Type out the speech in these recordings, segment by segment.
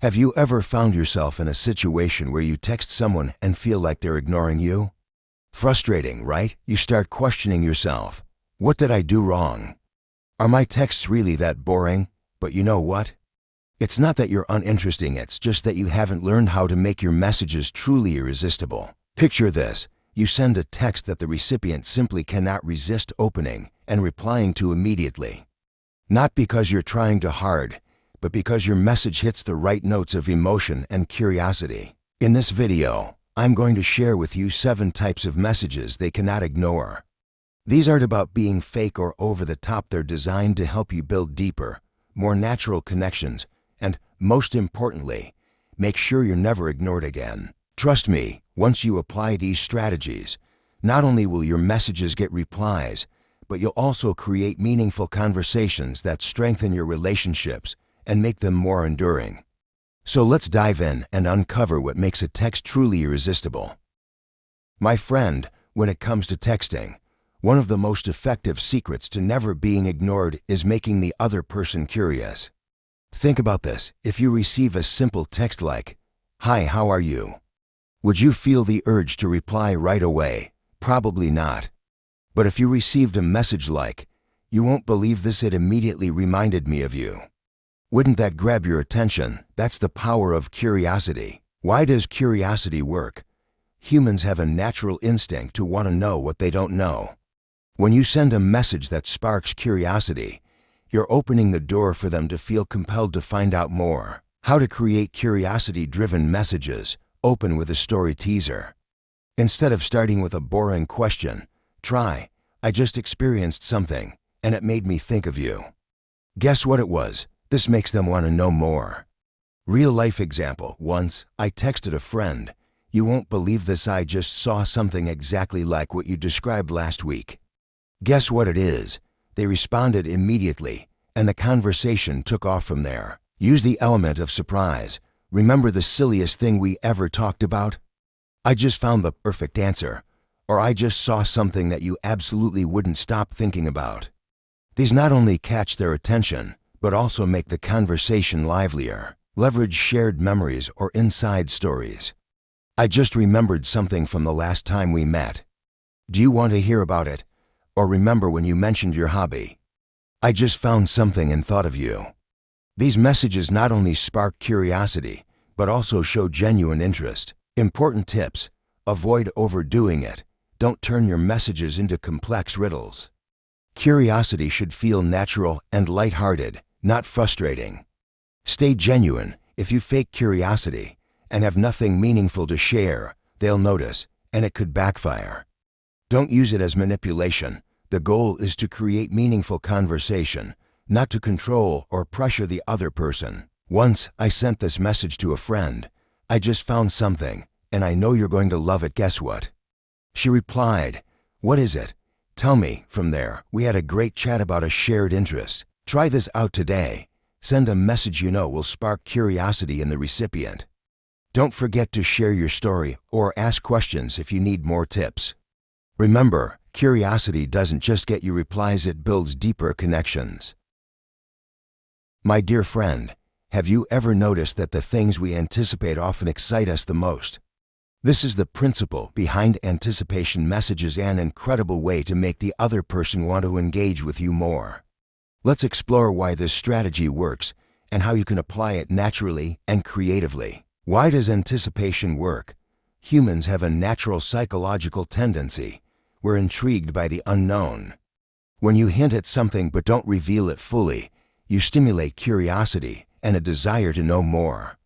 Have you ever found yourself in a situation where you text someone and feel like they're ignoring you? Frustrating, right? You start questioning yourself. What did I do wrong? Are my texts really that boring? But you know what? It's not that you're uninteresting, it's just that you haven't learned how to make your messages truly irresistible. Picture this. You send a text that the recipient simply cannot resist opening and replying to immediately. Not because you're trying too hard, but because your message hits the right notes of emotion and curiosity. In this video, I'm going to share with you 7 types of messages they cannot ignore. These aren't about being fake or over the top. They're designed to help you build deeper, more natural connections, and, most importantly, make sure you're never ignored again. Trust me, once you apply these strategies, not only will your messages get replies, but you'll also create meaningful conversations that strengthen your relationships and make them more enduring. So let's dive in and uncover what makes a text truly irresistible. My friend, when it comes to texting, one of the most effective secrets to never being ignored is making the other person curious. Think about this. If you receive a simple text like, "Hi, how are you?" Would you feel the urge to reply right away? Probably not. But if you received a message like, "You won't believe this, it immediately reminded me of you," wouldn't that grab your attention? That's the power of curiosity. Why does curiosity work? Humans have a natural instinct to want to know what they don't know. When you send a message that sparks curiosity, you're opening the door for them to feel compelled to find out more. How to create curiosity-driven messages? Open with a story teaser. Instead of starting with a boring question, try, "I just experienced something, and it made me think of you." Guess what it was? This makes them want to know more. Real-life example. Once, I texted a friend, "You won't believe this, I just saw something exactly like what you described last week." Guess what it is? They responded immediately, and the conversation took off from there. Use the element of surprise. Remember the silliest thing we ever talked about? "I just found the perfect answer," or "I just saw something that you absolutely wouldn't stop thinking about." These not only catch their attention, but also make the conversation livelier. Leverage shared memories or inside stories. "I just remembered something from the last time we met. Do you want to hear about it? Or remember when you mentioned your hobby? I just found something and thought of you." These messages not only spark curiosity, but also show genuine interest. Important tips. Avoid overdoing it. Don't turn your messages into complex riddles. Curiosity should feel natural and lighthearted, not frustrating. Stay genuine. If you fake curiosity and have nothing meaningful to share, they'll notice, and it could backfire. Don't use it as manipulation. The goal is to create meaningful conversation, not to control or pressure the other person. Once, I sent this message to a friend, "I just found something, and I know you're going to love it. Guess what?" She replied, "What is it? Tell me." From there, we had a great chat about a shared interest. Try this out today. Send a message you know will spark curiosity in the recipient. Don't forget to share your story or ask questions if you need more tips. Remember, curiosity doesn't just get you replies, it builds deeper connections. My dear friend, have you ever noticed that the things we anticipate often excite us the most? This is the principle behind anticipation messages, an incredible way to make the other person want to engage with you more. Let's explore why this strategy works and how you can apply it naturally and creatively. Why does anticipation work? Humans have a natural psychological tendency. We're intrigued by the unknown. When you hint at something but don't reveal it fully, you stimulate curiosity and a desire to know more.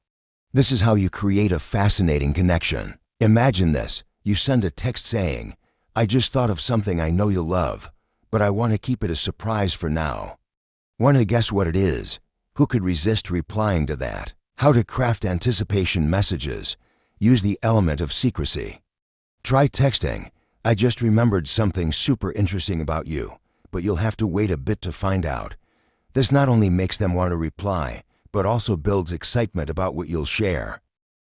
This is how you create a fascinating connection. Imagine this. You send a text saying, "I just thought of something I know you'll love, but I want to keep it a surprise for now." Want to guess what it is? Who could resist replying to that? How to craft anticipation messages. Use the element of secrecy. Try texting, "I just remembered something super interesting about you, but you'll have to wait a bit to find out." This not only makes them want to reply, but also builds excitement about what you'll share.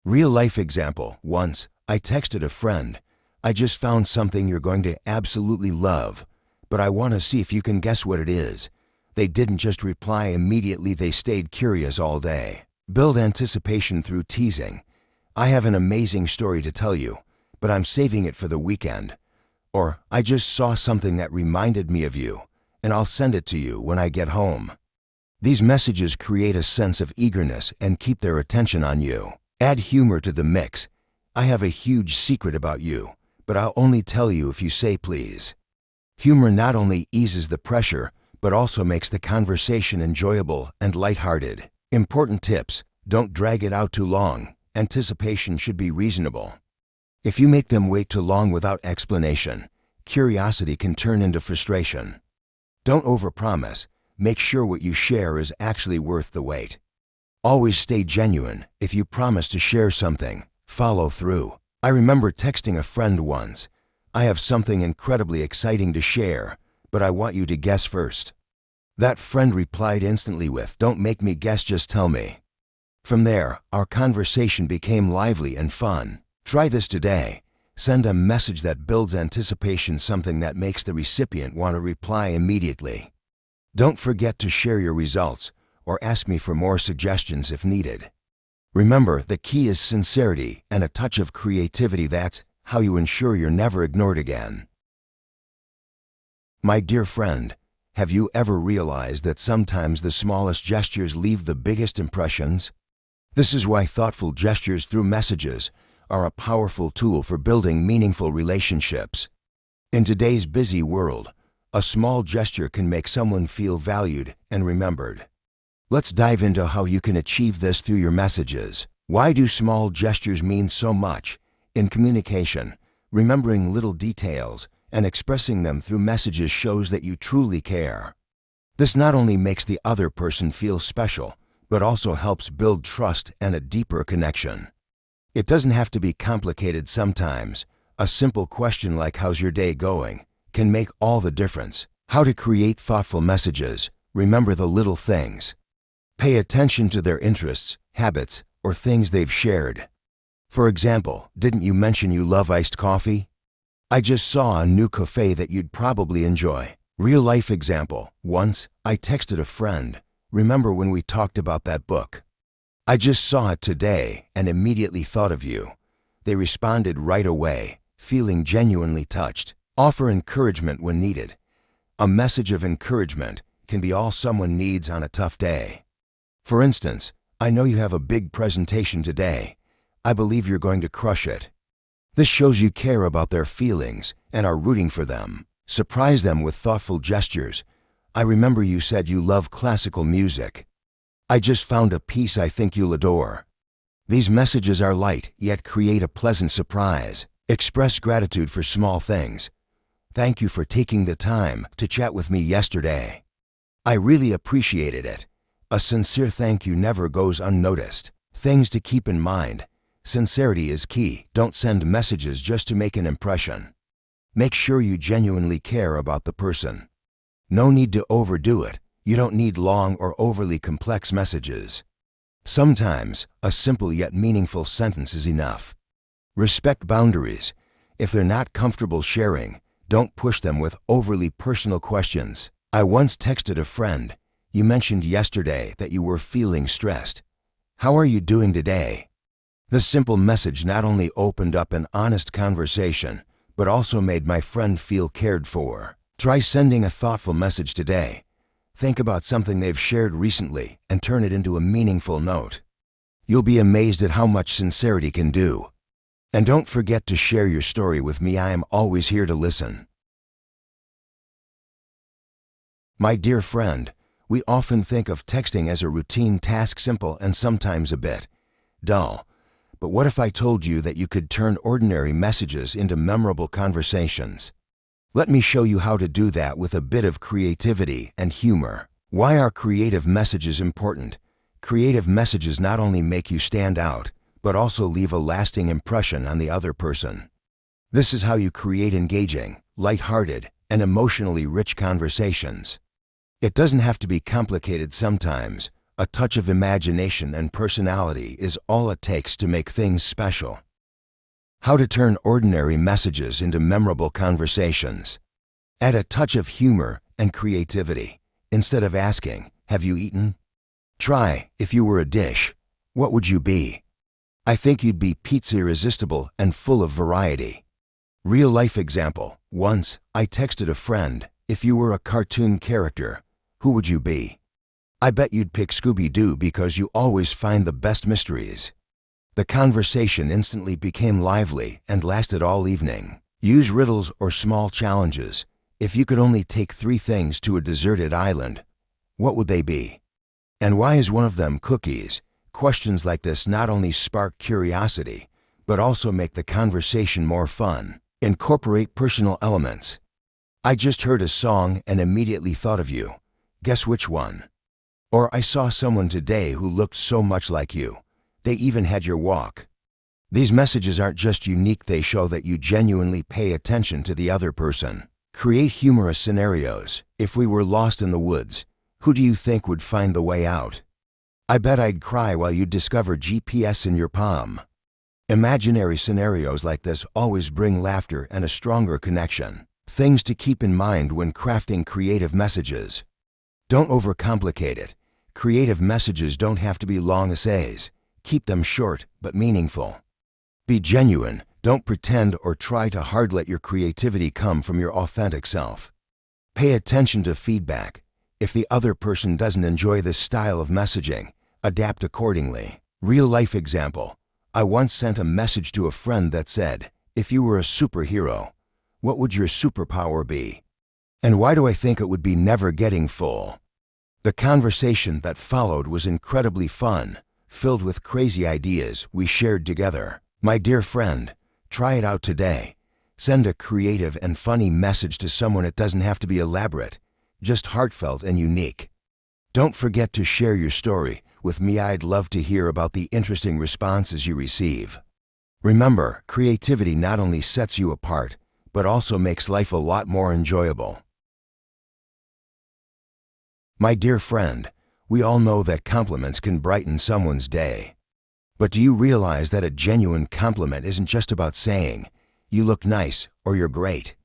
Real-life example. Once, I texted a friend, "I just found something you're going to absolutely love, but I want to see if you can guess what it is." They didn't just reply immediately, they stayed curious all day. Build anticipation through teasing. I have an amazing story to tell you, but I'm saving it for the weekend. Or, I just saw something that reminded me of you, and I'll send it to you when I get home. These messages create a sense of eagerness and keep their attention on you. Add humor to the mix. I have a huge secret about you, but I'll only tell you if you say please. Humor not only eases the pressure, but also makes the conversation enjoyable and lighthearted. Important tips: don't drag it out too long. Anticipation should be reasonable. If you make them wait too long without explanation, curiosity can turn into frustration. Don't overpromise. Make sure what you share is actually worth the wait. Always stay genuine. If you promise to share something, follow through. I remember texting a friend once, "I have something incredibly exciting to share, but I want you to guess first." That friend replied instantly with, "Don't make me guess, just tell me." From there, our conversation became lively and fun. Try this today. Send a message that builds anticipation, something that makes the recipient want to reply immediately. Don't forget to share your results or ask me for more suggestions if needed. Remember, the key is sincerity and a touch of creativity. That's how you ensure you're never ignored again. My dear friend, have you ever realized that sometimes the smallest gestures leave the biggest impressions? This is why thoughtful gestures through messages are a powerful tool for building meaningful relationships. In today's busy world, a small gesture can make someone feel valued and remembered. Let's dive into how you can achieve this through your messages. Why do small gestures mean so much? In communication, remembering little details and expressing them through messages shows that you truly care. This not only makes the other person feel special, but also helps build trust and a deeper connection. It doesn't have to be complicated sometimes. A simple question like "How's your day going?" can make all the difference. How to create thoughtful messages. Remember the little things. Pay attention to their interests, habits, or things they've shared. For example, didn't you mention you love iced coffee? I just saw a new cafe that you'd probably enjoy. Real life example. Once, I texted a friend, "Remember when we talked about that book? I just saw it today and immediately thought of you." They responded right away, feeling genuinely touched. Offer encouragement when needed. A message of encouragement can be all someone needs on a tough day. For instance, "I know you have a big presentation today. I believe you're going to crush it." This shows you care about their feelings and are rooting for them. Surprise them with thoughtful gestures. "I remember you said you love classical music. I just found a piece I think you'll adore." These messages are light, yet create a pleasant surprise. Express gratitude for small things. "Thank you for taking the time to chat with me yesterday. I really appreciated it." A sincere thank you never goes unnoticed. Things to keep in mind. Sincerity is key. Don't send messages just to make an impression. Make sure you genuinely care about the person. No need to overdo it. You don't need long or overly complex messages. Sometimes, a simple yet meaningful sentence is enough. Respect boundaries. If they're not comfortable sharing, don't push them with overly personal questions. I once texted a friend, "You mentioned yesterday that you were feeling stressed. How are you doing today?" This simple message not only opened up an honest conversation, but also made my friend feel cared for. Try sending a thoughtful message today. Think about something they've shared recently and turn it into a meaningful note. You'll be amazed at how much sincerity can do. And don't forget to share your story with me. I am always here to listen. My dear friend, we often think of texting as a routine task, simple and sometimes a bit dull. But what if I told you that you could turn ordinary messages into memorable conversations? Let me show you how to do that with a bit of creativity and humor. Why are creative messages important? Creative messages not only make you stand out, but also leave a lasting impression on the other person. This is how you create engaging, light-hearted, and emotionally rich conversations. It doesn't have to be complicated sometimes. A touch of imagination and personality is all it takes to make things special. How to turn ordinary messages into memorable conversations. Add a touch of humor and creativity. Instead of asking, "Have you eaten?" try, "If you were a dish, What would you be? I think you'd be pizza irresistible and full of variety. Real life example. Once, I texted a friend, if you were a cartoon character, who would you be? I bet you'd pick Scooby-Doo because you always find the best mysteries. The conversation instantly became lively and lasted all evening. Use riddles or small challenges. If you could only take 3 things to a deserted island, what would they be? And why is one of them cookies? Questions like this not only spark curiosity, but also make the conversation more fun. Incorporate personal elements. I just heard a song and immediately thought of you. Guess which one? Or I saw someone today who looked so much like you. They even had your walk. These messages aren't just unique, they show that you genuinely pay attention to the other person. Create humorous scenarios. If we were lost in the woods, who do you think would find the way out? I bet I'd cry while you discover GPS in your palm. Imaginary scenarios like this always bring laughter and a stronger connection. Things to keep in mind when crafting creative messages. Don't overcomplicate it. Creative messages don't have to be long essays. Keep them short but meaningful. Be genuine. Don't pretend or try to hard. Let your creativity come from your authentic self. Pay attention to feedback. If the other person doesn't enjoy this style of messaging, adapt accordingly. Real life example. I once sent a message to a friend that said, if you were a superhero, what would your superpower be? And why do I think it would be never getting full? The conversation that followed was incredibly fun, filled with crazy ideas we shared together. My dear friend, try it out today. Send a creative and funny message to someone. It doesn't have to be elaborate, just heartfelt and unique. Don't forget to share your story with me. I'd love to hear about the interesting responses you receive. Remember, creativity not only sets you apart, but also makes life a lot more enjoyable. My dear friend, we all know that compliments can brighten someone's day. But do you realize that a genuine compliment isn't just about saying, you look nice or you're great?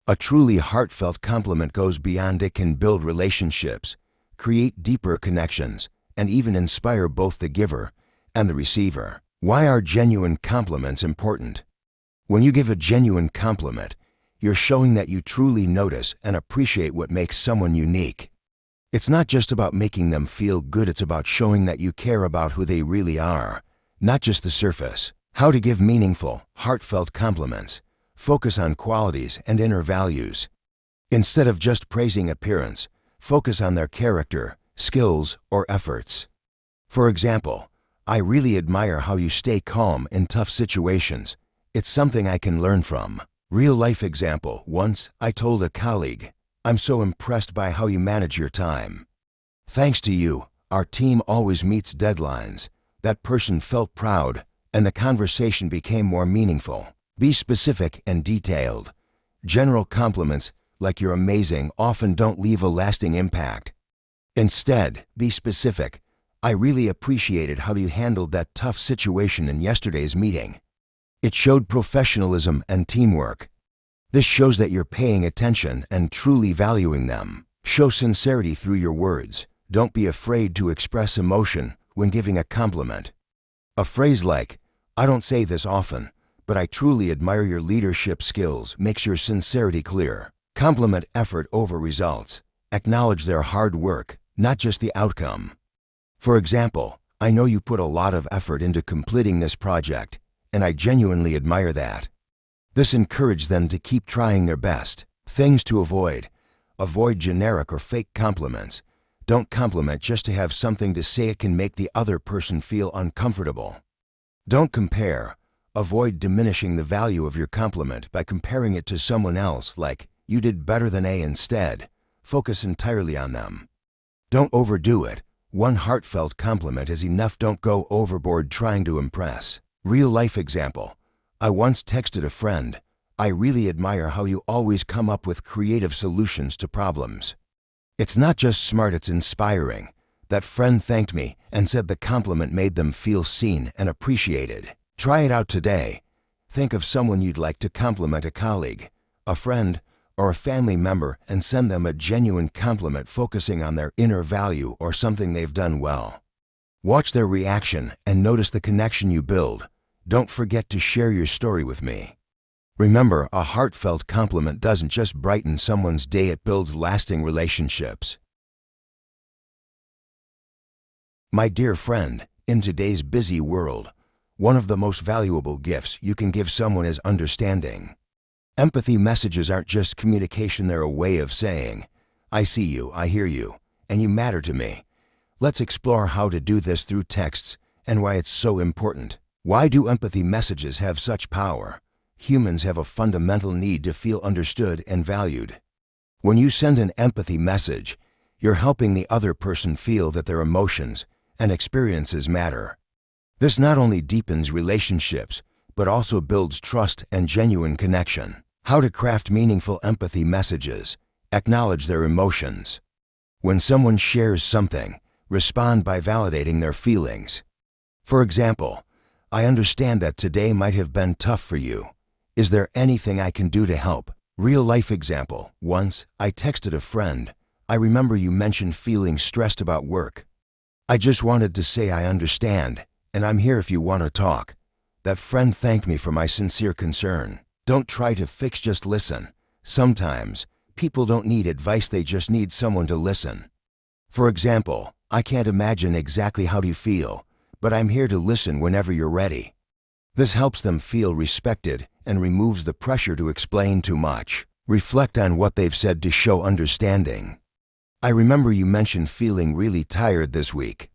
A truly heartfelt compliment goes beyond. It can build relationships, create deeper connections, and even inspire both the giver and the receiver. Why are genuine compliments important? When you give a genuine compliment, you're showing that you truly notice and appreciate what makes someone unique. It's not just about making them feel good, it's about showing that you care about who they really are, not just the surface. How to give meaningful, heartfelt compliments. Focus on qualities and inner values. Instead of just praising appearance, focus on their character, skills, or efforts. For example, I really admire how you stay calm in tough situations. It's something I can learn from. Real life example. Once, I told a colleague, I'm so impressed by how you manage your time. Thanks to you, our team always meets deadlines. That person felt proud, and the conversation became more meaningful. Be specific and detailed. General compliments, like you're amazing, often don't leave a lasting impact. Instead, be specific. I really appreciated how you handled that tough situation in yesterday's meeting. It showed professionalism and teamwork. This shows that you're paying attention and truly valuing them. Show sincerity through your words. Don't be afraid to express emotion when giving a compliment. A phrase like, I don't say this often, but I truly admire your leadership skills, makes your sincerity clear. Compliment effort over results. Acknowledge their hard work, not just the outcome. For example, I know you put a lot of effort into completing this project, and I genuinely admire that. This encourages them to keep trying their best. Things to avoid. Avoid generic or fake compliments. Don't compliment just to have something to say. It can make the other person feel uncomfortable. Don't compare. Avoid diminishing the value of your compliment by comparing it to someone else, like, you did better than A. Instead, focus entirely on them. Don't overdo it. One heartfelt compliment is enough. Don't go overboard trying to impress. Real life example. I once texted a friend, I really admire how you always come up with creative solutions to problems. It's not just smart, it's inspiring. That friend thanked me and said the compliment made them feel seen and appreciated. Try it out today. Think of someone you'd like to compliment, a colleague, a friend, or a family member, and send them a genuine compliment focusing on their inner value or something they've done well. Watch their reaction and notice the connection you build. Don't forget to share your story with me. Remember, a heartfelt compliment doesn't just brighten someone's day, it builds lasting relationships. My dear friend, in today's busy world, one of the most valuable gifts you can give someone is understanding. Empathy messages aren't just communication, they're a way of saying, I see you, I hear you, and you matter to me. Let's explore how to do this through texts and why it's so important. Why do empathy messages have such power? Humans have a fundamental need to feel understood and valued. When you send an empathy message, you're helping the other person feel that their emotions and experiences matter. This not only deepens relationships, but also builds trust and genuine connection. How to craft meaningful empathy messages. Acknowledge their emotions. When someone shares something, respond by validating their feelings. For example, I understand that today might have been tough for you. Is there anything I can do to help? Real life example. Once, I texted a friend. I remember you mentioned feeling stressed about work. I just wanted to say I understand, and I'm here if you want to talk. That friend thanked me for my sincere concern. Don't try to fix, just listen. Sometimes, people don't need advice, they just need someone to listen. For example, I can't imagine exactly how you feel, but I'm here to listen whenever you're ready. This helps them feel respected and removes the pressure to explain too much. Reflect on what they've said to show understanding. I remember you mentioned feeling really tired this week.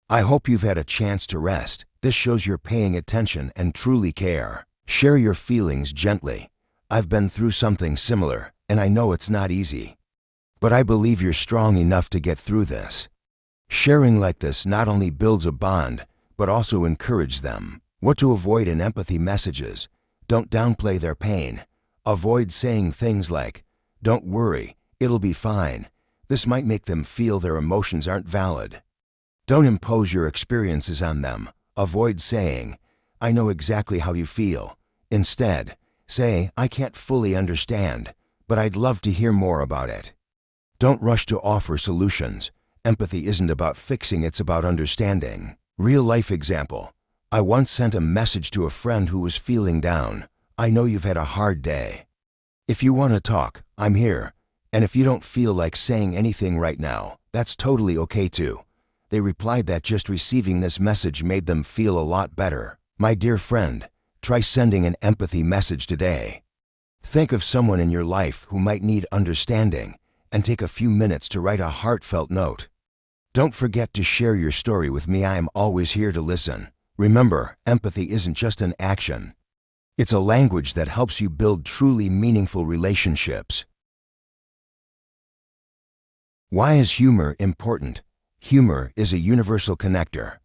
I hope you've had a chance to rest. This shows you're paying attention and truly care. Share your feelings gently. I've been through something similar, and I know it's not easy. But I believe you're strong enough to get through this. Sharing like this not only builds a bond, but also encourages them. What to avoid in empathy messages. Don't downplay their pain. Avoid saying things like, don't worry, it'll be fine. This might make them feel their emotions aren't valid. Don't impose your experiences on them. Avoid saying, I know exactly how you feel. Instead, say, I can't fully understand, but I'd love to hear more about it. Don't rush to offer solutions. Empathy isn't about fixing, it's about understanding. Real life example. I once sent a message to a friend who was feeling down. I know you've had a hard day. If you want to talk, I'm here. And if you don't feel like saying anything right now, that's totally okay too. They replied that just receiving this message made them feel a lot better. My dear friend, try sending an empathy message today. Think of someone in your life who might need understanding and take a few minutes to write a heartfelt note. Don't forget to share your story with me. I am always here to listen. Remember, empathy isn't just an action. It's a language that helps you build truly meaningful relationships. Why is humor important? Humor is a universal connector.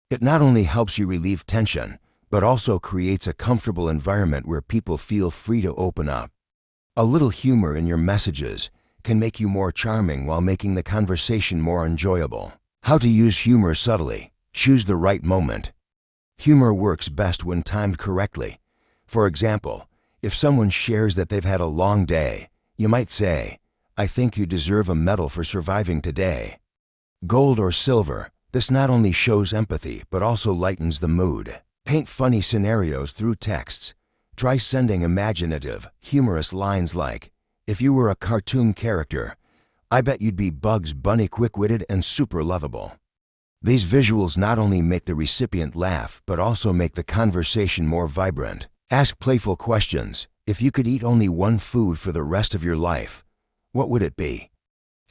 It not only helps you relieve tension, but also creates a comfortable environment where people feel free to open up. A little humor in your messages can make you more charming while making the conversation more enjoyable. How to use humor subtly. Choose the right moment. Humor works best when timed correctly. For example, if someone shares that they've had a long day, you might say, I think you deserve a medal for surviving today. Gold or silver, this not only shows empathy but also lightens the mood. Paint funny scenarios through texts. Try sending imaginative, humorous lines like, if you were a cartoon character, I bet you'd be Bugs Bunny, quick-witted and super lovable. These visuals not only make the recipient laugh but also make the conversation more vibrant. Ask playful questions. If you could eat only one food for the rest of your life, what would it be?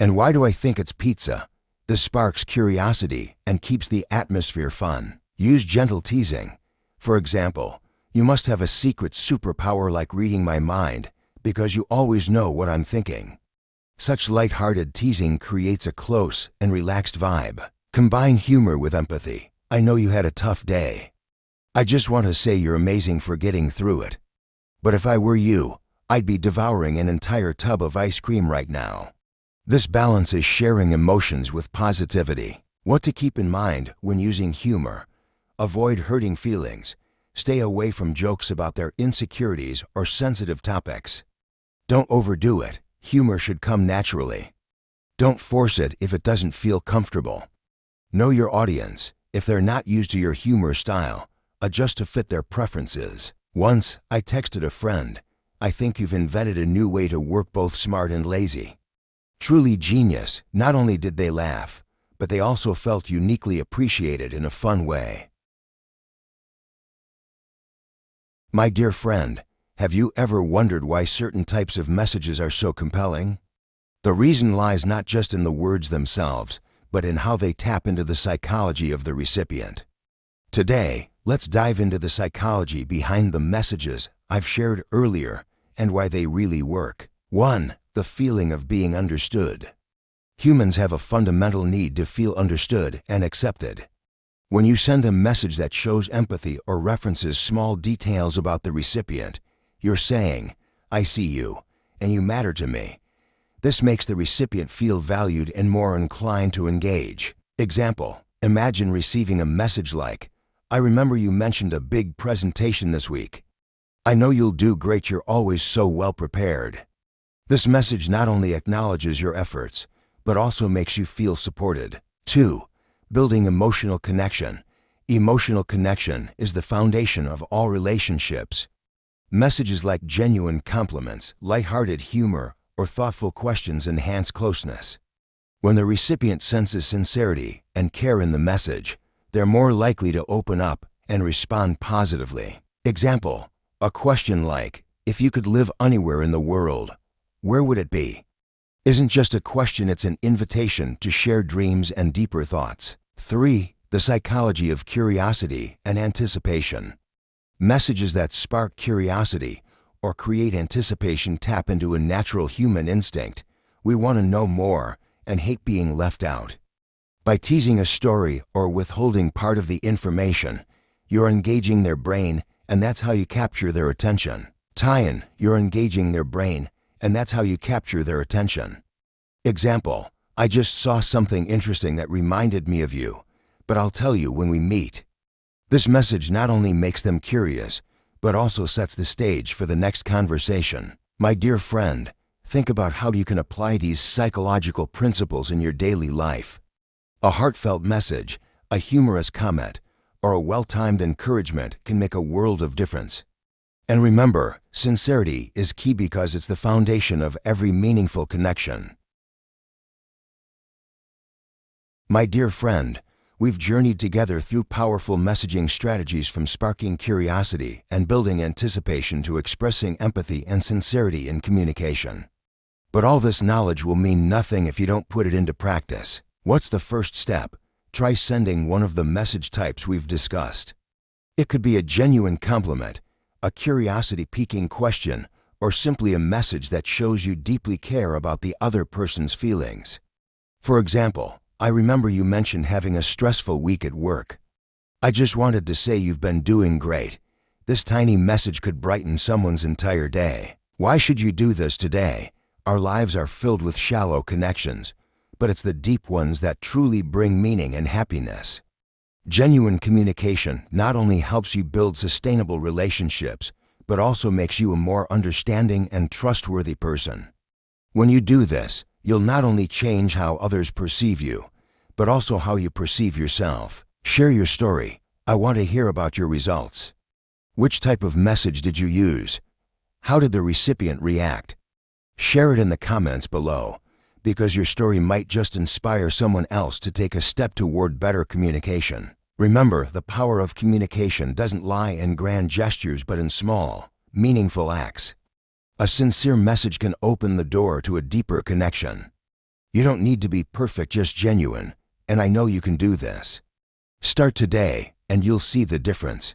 And why do I think it's pizza? This sparks curiosity and keeps the atmosphere fun. Use gentle teasing. For example, you must have a secret superpower like reading my mind because you always know what I'm thinking. Such light-hearted teasing creates a close and relaxed vibe. Combine humor with empathy. I know you had a tough day. I just want to say you're amazing for getting through it. But if I were you, I'd be devouring an entire tub of ice cream right now. This balances sharing emotions with positivity. What to keep in mind when using humor. Avoid hurting feelings. Stay away from jokes about their insecurities or sensitive topics. Don't overdo it. Humor should come naturally. Don't force it if it doesn't feel comfortable. Know your audience. If they're not used to your humor style, adjust to fit their preferences. Once, I texted a friend, "I think you've invented a new way to work both smart and lazy." Truly genius. Not only did they laugh, but they also felt uniquely appreciated in a fun way. My dear friend, have you ever wondered why certain types of messages are so compelling? The reason lies not just in the words themselves, but in how they tap into the psychology of the recipient. Today, let's dive into the psychology behind the messages I've shared earlier and why they really work. 1. The feeling of being understood. Humans have a fundamental need to feel understood and accepted. When you send a message that shows empathy or references small details about the recipient, you're saying, "I see you, and you matter to me." This makes the recipient feel valued and more inclined to engage. Example, imagine receiving a message like, "I remember you mentioned a big presentation this week. I know you'll do great, you're always so well prepared." This message not only acknowledges your efforts, but also makes you feel supported. 2. Building emotional connection. Emotional connection is the foundation of all relationships. Messages like genuine compliments, lighthearted humor, or thoughtful questions enhance closeness. When the recipient senses sincerity and care in the message, they're more likely to open up and respond positively. Example, a question like, "If you could live anywhere in the world, where would it be?" isn't just a question, it's an invitation to share dreams and deeper thoughts. 3. The psychology of curiosity and anticipation. Messages that spark curiosity or create anticipation tap into a natural human instinct. We want to know more and hate being left out. By teasing a story or withholding part of the information, you're engaging their brain, and that's how you capture their attention. Tie-in, you're engaging their brain, and that's how you capture their attention. Example, "I just saw something interesting that reminded me of you, but I'll tell you when we meet." This message not only makes them curious, but also sets the stage for the next conversation. My dear friend, think about how you can apply these psychological principles in your daily life. A heartfelt message, a humorous comment, or a well-timed encouragement can make a world of difference. And remember, sincerity is key because it's the foundation of every meaningful connection. My dear friend, we've journeyed together through powerful messaging strategies, from sparking curiosity and building anticipation to expressing empathy and sincerity in communication. But all this knowledge will mean nothing if you don't put it into practice. What's the first step? Try sending one of the message types we've discussed. It could be a genuine compliment, a curiosity-piquing question, or simply a message that shows you deeply care about the other person's feelings. For example, "I remember you mentioned having a stressful week at work. I just wanted to say you've been doing great." This tiny message could brighten someone's entire day. Why should you do this today? Our lives are filled with shallow connections, but it's the deep ones that truly bring meaning and happiness. Genuine communication not only helps you build sustainable relationships, but also makes you a more understanding and trustworthy person. When you do this, you'll not only change how others perceive you, but also how you perceive yourself. Share your story. I want to hear about your results. Which type of message did you use? How did the recipient react? Share it in the comments below, because your story might just inspire someone else to take a step toward better communication. Remember, the power of communication doesn't lie in grand gestures, but in small, meaningful acts. A sincere message can open the door to a deeper connection. You don't need to be perfect, just genuine, and I know you can do this. Start today, and you'll see the difference.